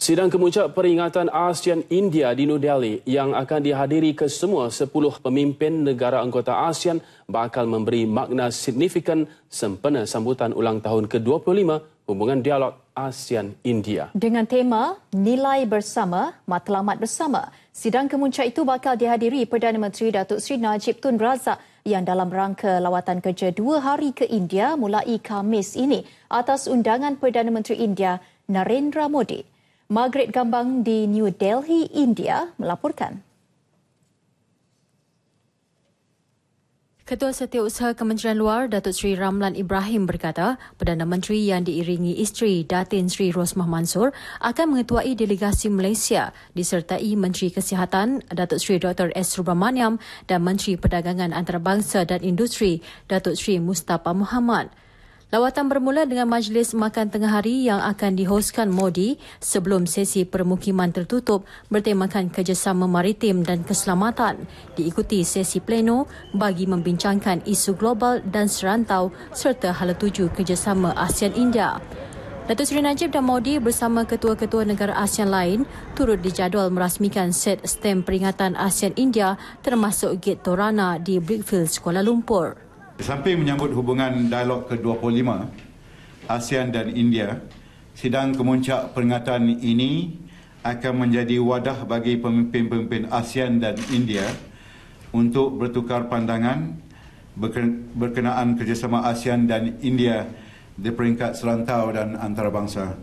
Sidang kemuncak peringatan ASEAN India di New Delhi yang akan dihadiri kesemua 10 pemimpin negara anggota ASEAN bakal memberi makna signifikan sempena sambutan ulang tahun ke-25 hubungan dialog ASEAN India. Dengan tema Nilai Bersama, Matlamat Bersama, sidang kemuncak itu bakal dihadiri Perdana Menteri Datuk Seri Najib Tun Razak yang dalam rangka lawatan kerja 2 hari ke India mulai Khamis ini atas undangan Perdana Menteri India Narendra Modi. Margaret Gambang di New Delhi, India melaporkan. Ketua Setiausaha Kementerian Luar Datuk Seri Ramlan Ibrahim berkata, Perdana Menteri yang diiringi isteri Datin Sri Rosmah Mansor akan mengetuai delegasi Malaysia disertai Menteri Kesihatan Datuk Seri Dr. S. Subramaniam dan Menteri Perdagangan Antarabangsa dan Industri Datuk Seri Mustafa Muhammad. Lawatan bermula dengan majlis makan tengah hari yang akan dihoskan Modi sebelum sesi permukiman tertutup bertemakan kerjasama maritim dan keselamatan, diikuti sesi pleno bagi membincangkan isu global dan serantau serta hala tuju kerjasama ASEAN-India. Datuk Seri Najib dan Modi bersama ketua-ketua negara ASEAN lain turut dijadual merasmikan set stem peringatan ASEAN-India termasuk Gate Torana di Brickfields, Kuala Lumpur. Di samping menyambut hubungan dialog ke-25 ASEAN dan India, sidang kemuncak peringatan ini akan menjadi wadah bagi pemimpin-pemimpin ASEAN dan India untuk bertukar pandangan berkenaan kerjasama ASEAN dan India di peringkat serantau dan antarabangsa.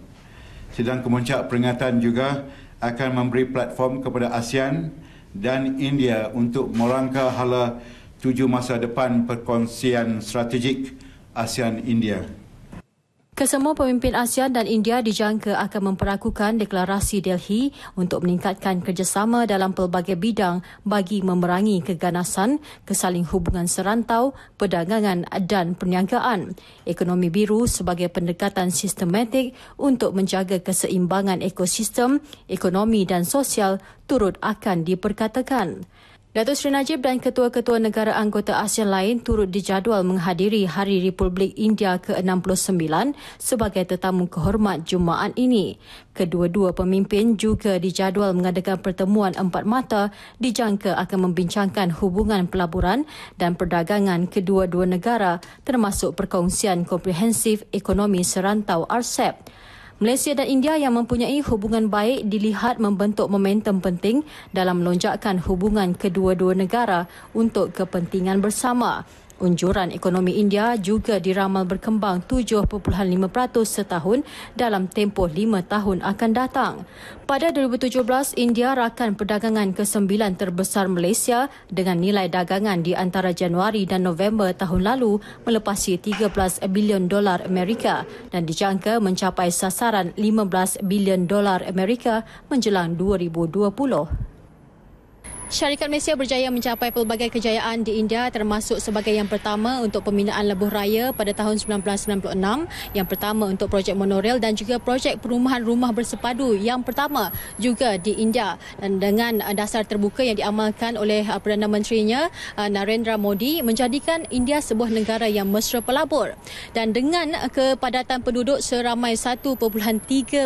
Sidang kemuncak peringatan juga akan memberi platform kepada ASEAN dan India untuk merangka hala tuju masa depan perkongsian strategik ASEAN-India. Kesemua pemimpin ASEAN dan India dijangka akan memperakukan deklarasi Delhi untuk meningkatkan kerjasama dalam pelbagai bidang bagi memerangi keganasan, kesaling hubungan serantau, perdagangan dan perniagaan. Ekonomi biru sebagai pendekatan sistematik untuk menjaga keseimbangan ekosistem, ekonomi dan sosial turut akan diperkatakan. Datuk Seri Najib dan ketua-ketua negara anggota ASEAN lain turut dijadual menghadiri Hari Republik India ke-69 sebagai tetamu kehormat Jumaat ini. Kedua-dua pemimpin juga dijadual mengadakan pertemuan empat mata dijangka akan membincangkan hubungan pelaburan dan perdagangan kedua-dua negara termasuk perkongsian komprehensif ekonomi serantau RCEP. Malaysia dan India yang mempunyai hubungan baik dilihat membentuk momentum penting dalam melonjakkan hubungan kedua-dua negara untuk kepentingan bersama. Unjuran ekonomi India juga diramal berkembang 7.5% setahun dalam tempoh 5 tahun akan datang. Pada 2017, India rakan perdagangan ke-9 terbesar Malaysia dengan nilai dagangan di antara Januari dan November tahun lalu melepasi $13 bilion Amerika dan dijangka mencapai sasaran $15 bilion Amerika menjelang 2020. Syarikat Malaysia berjaya mencapai pelbagai kejayaan di India termasuk sebagai yang pertama untuk pembinaan lebuh raya pada tahun 1996, yang pertama untuk projek monorail dan juga projek perumahan rumah bersepadu yang pertama juga di India. Dan dengan dasar terbuka yang diamalkan oleh Perdana Menterinya Narendra Modi menjadikan India sebuah negara yang mesra pelabur. Dan dengan kepadatan penduduk seramai 1.3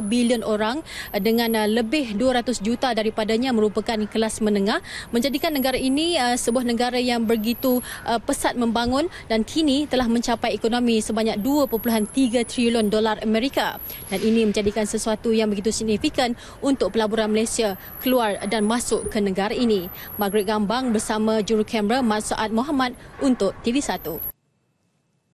bilion orang dengan lebih 200 juta daripadanya merupakan kelas menengah, menjadikan negara ini sebuah negara yang begitu pesat membangun dan kini telah mencapai ekonomi sebanyak $2.3 trilion Amerika. Dan ini menjadikan sesuatu yang begitu signifikan untuk pelaburan Malaysia keluar dan masuk ke negara ini. Margaret Gambang bersama jurukamera Mat Saad Muhammad untuk TV1.